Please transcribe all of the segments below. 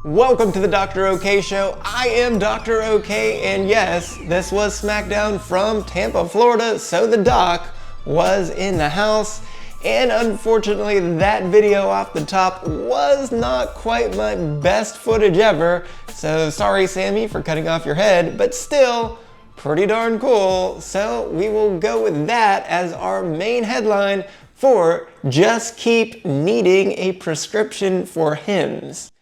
Welcome to the Dr. OK Show. I am Dr. OK, and yes, this was SmackDown from Tampa, Florida, so the doc was in the house. And unfortunately, that video off the top was not quite my best footage ever, so sorry, Sami, for cutting off your head, but still pretty darn cool. So we will go with that as our main headline for Just Keep Needing a Prescription for Hymns.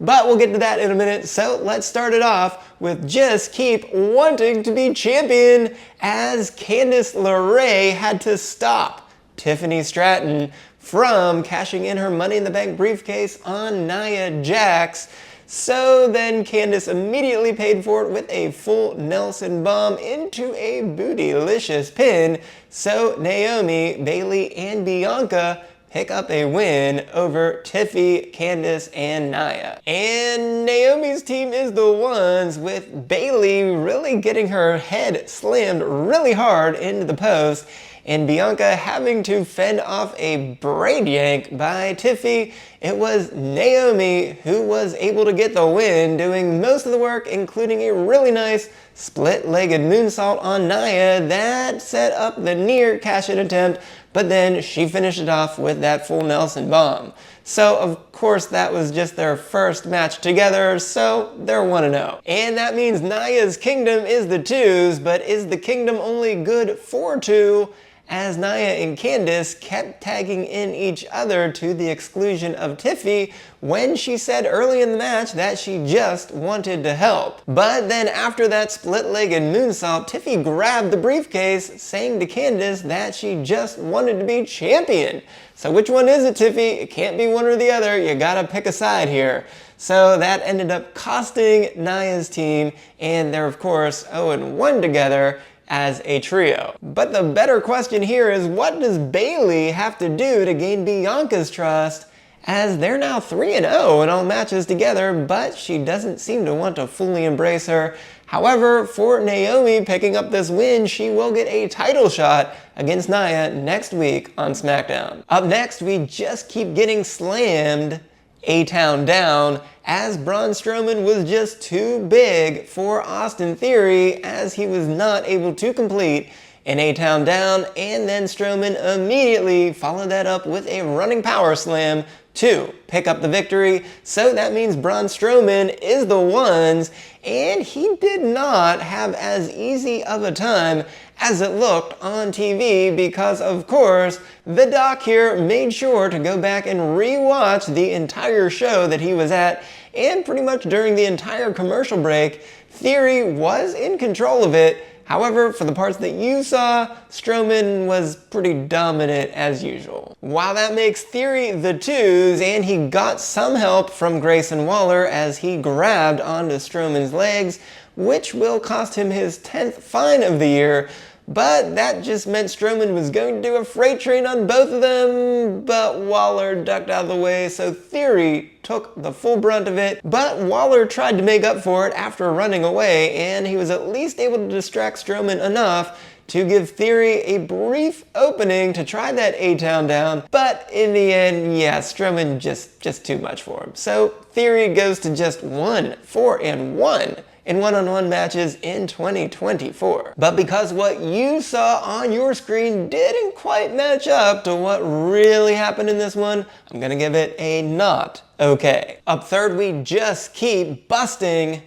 But we'll get to that in a minute, so let's start it off with Just Keep Wanting to Be Champion, as Candice LeRae had to stop Tiffany Stratton from cashing in her Money in the Bank briefcase on Nia Jax. So then Candice immediately paid for it with a full Nelson bomb into a bootylicious pin. So Naomi, Bayley, and Bianca pick up a win over Tiffy, Candice, and Nia. And Naomi's team is the ones, with Bayley really getting her head slammed really hard into the post, and Bianca having to fend off a braid yank by Tiffy. It was Naomi who was able to get the win, doing most of the work, including a really nice split-legged moonsault on Nia that set up the near cash-in attempt, but then she finished it off with that full Nelson bomb. So of course that was just their first match together, so they're 1-0. And that means Nia's kingdom is the twos, but is the kingdom only good for two, as Nia and Candice kept tagging in each other to the exclusion of Tiffy when she said early in the match that she just wanted to help. But then after that split-legged moonsault, Tiffy grabbed the briefcase, saying to Candice that she just wanted to be champion. So which one is it, Tiffy? It can't be one or the other. You gotta pick a side here. So that ended up costing Nia's team, and they're of course 0-1 together as a trio. But the better question here is, what does Bayley have to do to gain Bianca's trust, as they're now 3-0 in all matches together, but she doesn't seem to want to fully embrace her. However, for Naomi picking up this win, she will get a title shot against Nia next week on SmackDown. Up next, we just keep getting slammed A-Town down, as Braun Strowman was just too big for Austin Theory, as he was not able to complete an A-Town down, and then Strowman immediately followed that up with a running power slam to pick up the victory. So that means Braun Strowman is the ones, and he did not have as easy of a time as it looked on TV, because of course the doc here made sure to go back and re-watch the entire show that he was at, and pretty much during the entire commercial break, Theory was in control of it. However, for the parts that you saw, Strowman was pretty dominant as usual. While that makes Theory the twos, and he got some help from Grayson Waller as he grabbed onto Strowman's legs, which will cost him his 10th fine of the year. But that just meant Strowman was going to do a freight train on both of them, but Waller ducked out of the way, so Theory took the full brunt of it. But Waller tried to make up for it after running away, and he was at least able to distract Strowman enough to give Theory a brief opening to try that A-Town down. But in the end, yeah, Strowman just too much for him. So Theory goes to just 1-4-1 in one-on-one matches in 2024. But because what you saw on your screen didn't quite match up to what really happened in this one, I'm gonna give it a not okay. Up third, we just keep busting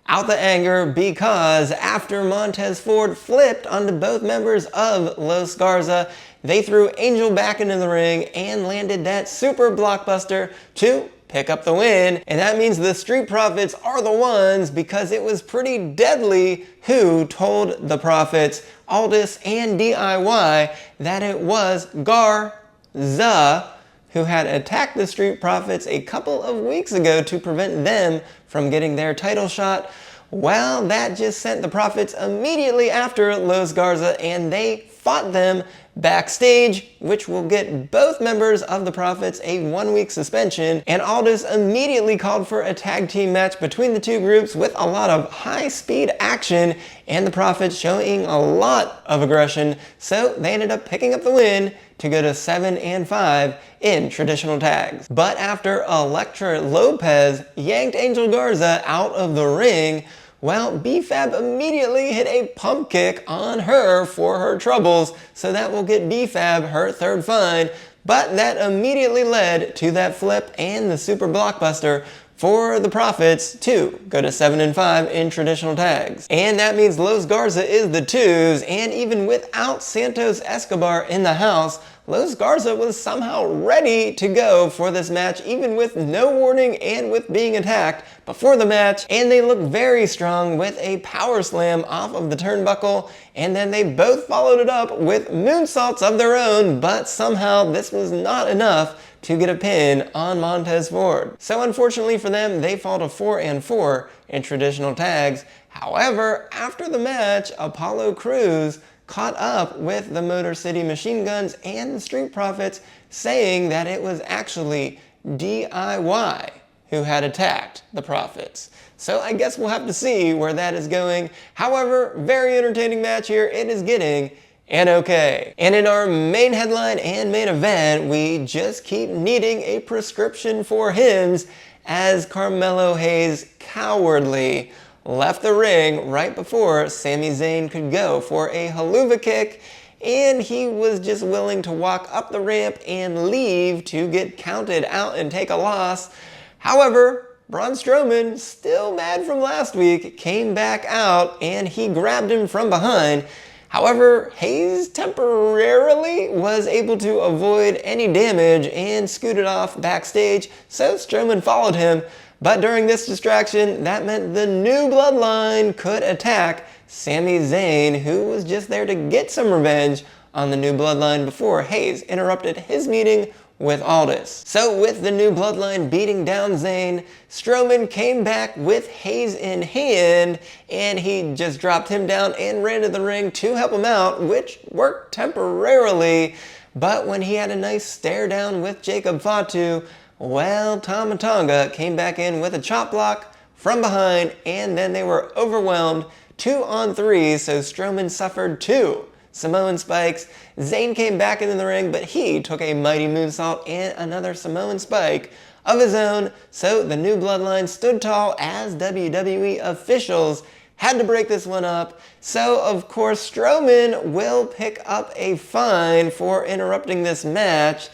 out the anger, because after Montez Ford flipped onto both members of Los Garza, they threw Angel back into the ring and landed that super blockbuster to pick up the win. And that means the Street Profits are the ones, because it was pretty deadly who told the Profits, Aldis and DIY, that it was Garza who had attacked the Street Profits a couple of weeks ago to prevent them from getting their title shot. Well, that just sent the Profits immediately after Los Garza, and they fought them backstage, which will get both members of the Profits a 1-week suspension, and Aldis immediately called for a tag team match between the two groups with a lot of high-speed action, and the Profits showing a lot of aggression, so they ended up picking up the win to go to 7-5 in traditional tags. But after Elektra Lopez yanked Angel Garza out of the ring, well, B-Fab immediately hit a pump kick on her for her troubles, so that will get B-Fab her third fine, but that immediately led to that flip and the super blockbuster for the Profits to go to 7-5 in traditional tags. And that means Los Garza is the twos, and even without Santos Escobar in the house, Los Garza was somehow ready to go for this match, even with no warning and with being attacked before the match, and they looked very strong with a power slam off of the turnbuckle, and then they both followed it up with moonsaults of their own, but somehow this was not enough to get a pin on Montez Ford. So unfortunately for them, they fall to 4-4 in traditional tags. However, after the match, Apollo Crews caught up with the Motor City Machine Guns and the Street Profits, saying that it was actually DIY who had attacked the Profits. So I guess we'll have to see where that is going. However, very entertaining match here. It is getting an okay. And in our main headline and main event, we just keep needing a prescription for hymns as Carmelo Hayes cowardly left the ring right before Sami Zayn could go for a haluva kick, and he was just willing to walk up the ramp and leave to get counted out and take a loss. However, Braun Strowman, still mad from last week, came back out and he grabbed him from behind. However, Hayes temporarily was able to avoid any damage and scooted off backstage, so Strowman followed him. But during this distraction, that meant the new Bloodline could attack Sami Zayn, who was just there to get some revenge on the new Bloodline before Hayes interrupted his meeting with Aldis. So with the new Bloodline beating down Zayn, Strowman came back with Hayes in hand, and he just dropped him down and ran to the ring to help him out, which worked temporarily. But when he had a nice stare down with Jacob Fatu, well, Tama Tonga came back in with a chop block from behind, and then they were overwhelmed 2-on-3, so Strowman suffered 2 Samoan spikes. Zayn came back into the ring, but he took a mighty moonsault and another Samoan spike of his own, so the new Bloodline stood tall as WWE officials had to break this one up. So, of course, Strowman will pick up a fine for interrupting this match,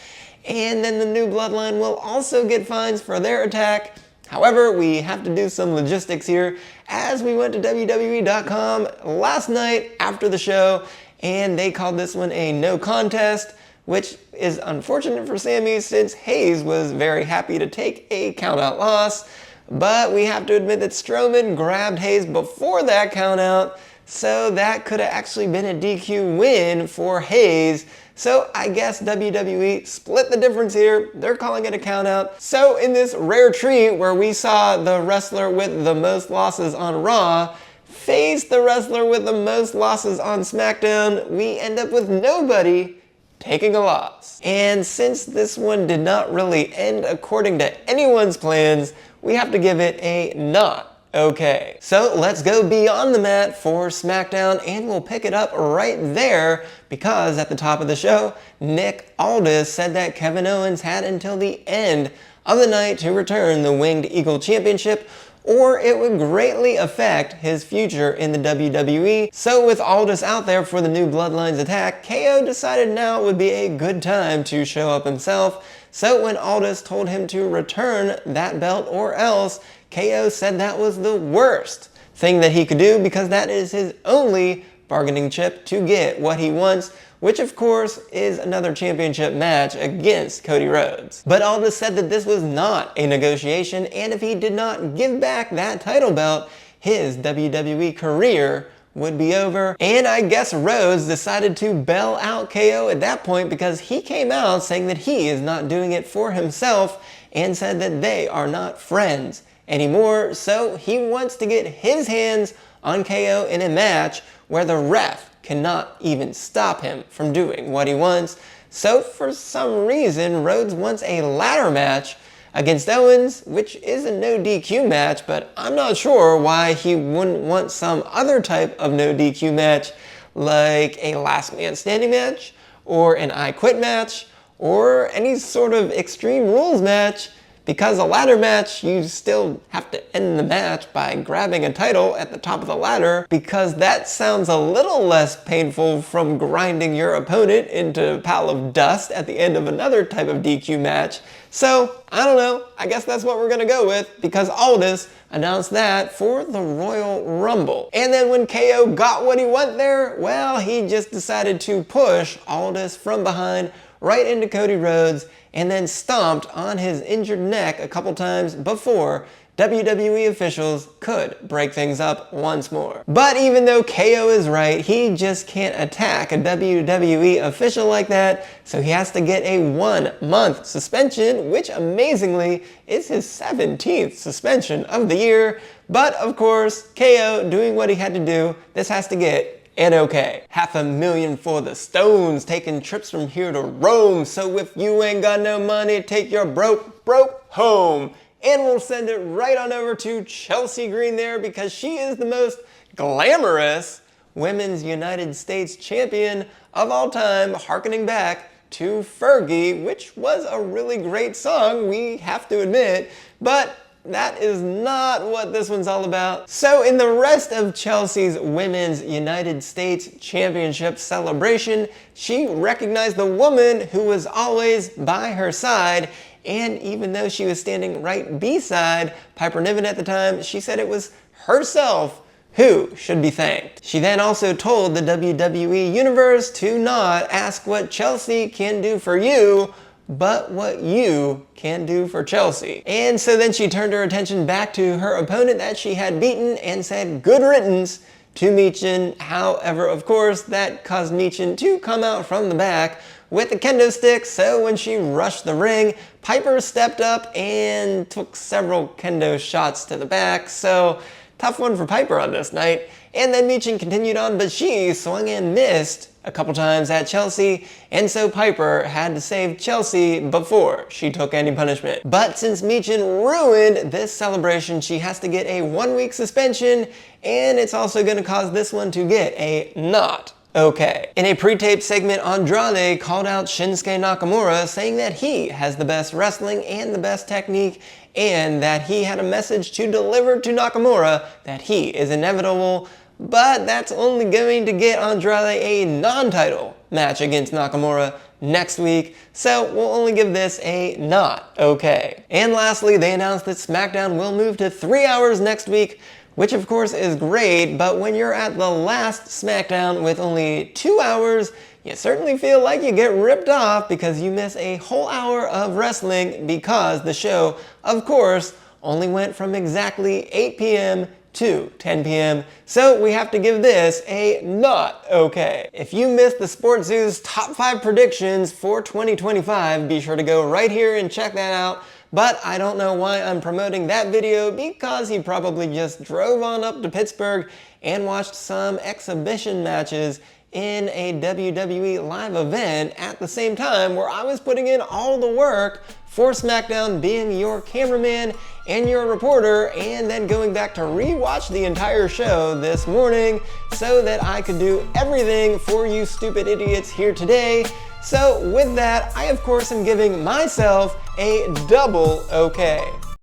and then the new Bloodline will also get fines for their attack. However, we have to do some logistics here, as we went to WWE.com last night after the show, and they called this one a no contest, which is unfortunate for Sami since Hayes was very happy to take a countout loss. But we have to admit that Strowman grabbed Hayes before that countout, so that could have actually been a DQ win for Hayes. So I guess WWE split the difference here. They're calling it a countout. So in this rare treat where we saw the wrestler with the most losses on Raw face the wrestler with the most losses on SmackDown, we end up with nobody taking a loss. And since this one did not really end according to anyone's plans, we have to give it a not okay. So let's go beyond the mat for SmackDown, and we'll pick it up right there, because at the top of the show, Nick Aldis said that Kevin Owens had until the end of the night to return the Winged Eagle Championship, or it would greatly affect his future in the WWE. So with Aldis out there for the new Bloodline's attack, KO decided now would be a good time to show up himself. So when Aldis told him to return that belt or else, KO said that was the worst thing that he could do, because that is his only bargaining chip to get what he wants, which of course is another championship match against Cody Rhodes. But Aldis said that this was not a negotiation, and if he did not give back that title belt, his WWE career would be over. And I guess Rhodes decided to bail out KO at that point, because he came out saying that he is not doing it for himself and said that they are not friends anymore. So he wants to get his hands on KO in a match where the ref cannot even stop him from doing what he wants. So for some reason, Rhodes wants a ladder match against Owens, which is a no DQ match, but I'm not sure why he wouldn't want some other type of no DQ match, like a last man standing match, or an I quit match, or any sort of Extreme Rules match. Because a ladder match, you still have to end the match by grabbing a title at the top of the ladder, because that sounds a little less painful from grinding your opponent into a pile of dust at the end of another type of DQ match. So, I don't know, I guess that's what we're gonna go with, because Aldis announced that for the Royal Rumble. And then when KO got what he wanted there, well, he just decided to push Aldis from behind right into Cody Rhodes, and then stomped on his injured neck a couple times before WWE officials could break things up once more. But even though KO is right, he just can't attack a WWE official like that, so he has to get a 1-month suspension, which amazingly is his 17th suspension of the year. But of course, KO doing what he had to do, this has to get and okay. $500,000 for the Stones, taking trips from here to Rome. So if you ain't got no money, take your broke home. And we'll send it right on over to Chelsea Green there, because she is the most glamorous Women's United States champion of all time, harkening back to Fergie, which was a really great song, we have to admit, but that is not what this one's all about. So in the rest of Chelsea's Women's United States Championship celebration, she recognized the woman who was always by her side, and even though she was standing right beside Piper Niven at the time, she said it was herself who should be thanked. She then also told the WWE Universe to not ask what Chelsea can do for you, but what you can do for Chelsea. And so then she turned her attention back to her opponent that she had beaten and said good riddance to Michin. However, of course, that caused Michin to come out from the back with a kendo stick, so when she rushed the ring, Piper stepped up and took several kendo shots to the back, so tough one for Piper on this night. And then Michin continued on, but she swung and missed a couple times at Chelsea, and so Piper had to save Chelsea before she took any punishment. But since Michin ruined this celebration, she has to get a 1-week suspension, and it's also going to cause this one to get a not okay. In a pre-tape segment, Andrade called out Shinsuke Nakamura, saying that he has the best wrestling and the best technique, and that he had a message to deliver to Nakamura that he is inevitable. But that's only going to get Andrade a non-title match against Nakamura next week, so we'll only give this a not okay. And lastly, they announced that SmackDown will move to 3 hours next week, which of course is great, but when you're at the last SmackDown with only 2 hours, you certainly feel like you get ripped off because you miss a whole hour of wrestling, because the show, of course, only went from exactly 8 p.m. to 10 p.m. So we have to give this a not okay. If you missed the SportsZu's top 5 predictions for 2025, be sure to go right here and check that out. But I don't know why I'm promoting that video, because he probably just drove on up to Pittsburgh and watched some exhibition matches in a WWE live event at the same time, where I was putting in all the work for SmackDown, being your cameraman and your reporter, and then going back to rewatch the entire show this morning so that I could do everything for you stupid idiots here today. So with that, I of course am giving myself a double okay.